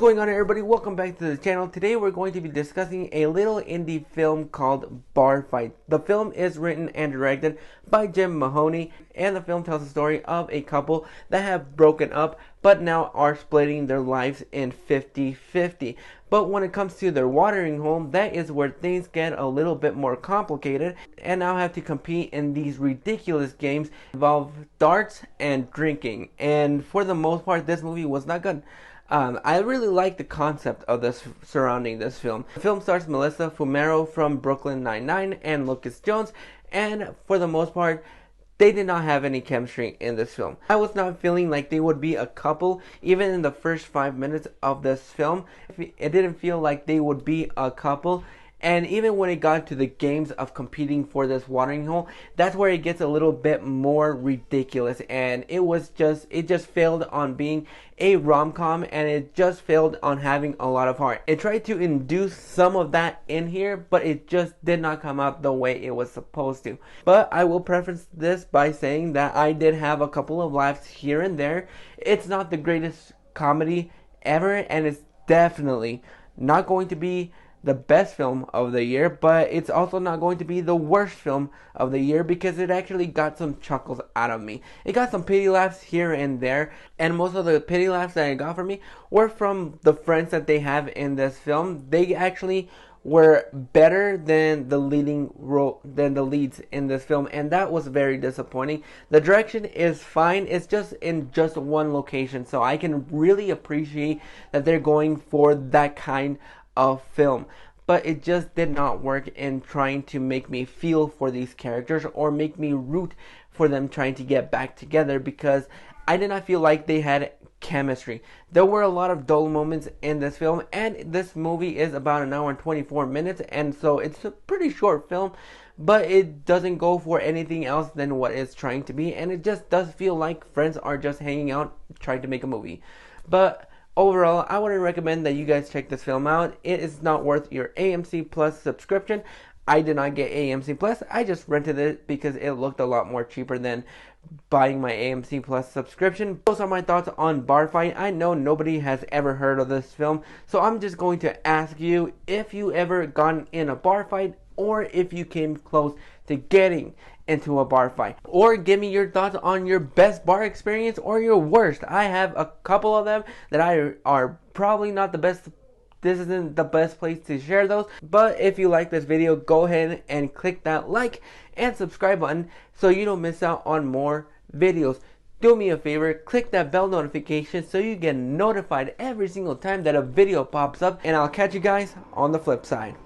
What's going on, everybody? Welcome back to the channel. Today we're going to be discussing a little indie film called Bar Fight. The film is written and directed by Jim Mahoney, and the film tells the story of a couple that have broken up but now are splitting their lives in 50-50. But when it comes to their watering hole, that is where things get a little bit more complicated, and now have to compete in these ridiculous games involve darts and drinking. And for the most part, this movie was not good. I really like the concept of this surrounding this film. The film stars Melissa Fumero from Brooklyn Nine-Nine and Lucas Jones, and for the most part, they did not have any chemistry in this film. I was not feeling like they would be a couple, even in the first 5 minutes of this film. It didn't feel like they would be a couple. And even when it got to the games of competing for this watering hole, that's where it gets a little bit more ridiculous. And it just failed on being a rom-com, and it just failed on having a lot of heart. It tried to induce some of that in here, but it just did not come out the way it was supposed to. But I will preface this by saying that I did have a couple of laughs here and there. It's not the greatest comedy ever, and it's definitely not going to be the best film of the year, but it's also not going to be the worst film of the year, because it actually got some chuckles out of me. It got some pity laughs here and there, and most of the pity laughs that it got from me were from the friends that they have in this film. They actually were better than the leads in this film, and that was very disappointing. The direction is fine, it's just in just one location, so I can really appreciate that they're going for that kind of film, but it just did not work in trying to make me feel for these characters or make me root for them trying to get back together, because I did not feel like they had chemistry. There were a lot of dull moments in this film, and this movie is about an hour and 24 minutes, and so it's a pretty short film, but it doesn't go for anything else than what it's trying to be, and it just does feel like friends are just hanging out trying to make a movie. But overall, I wouldn't recommend that you guys check this film out. It is not worth your AMC Plus subscription. I did not get AMC Plus. I just rented it because it looked a lot more cheaper than buying my AMC Plus subscription. Those are my thoughts on Bar Fight. I know nobody has ever heard of this film, so I'm just going to ask you if you ever gotten in a bar fight, or if you came close to getting into a bar fight. Or give me your thoughts on your best bar experience or your worst. I have a couple of them that are probably not the best. This isn't the best place to share those. But if you like this video, go ahead and click that like and subscribe button so you don't miss out on more videos. Do me a favor, click that bell notification so you get notified every single time that a video pops up. And I'll catch you guys on the flip side.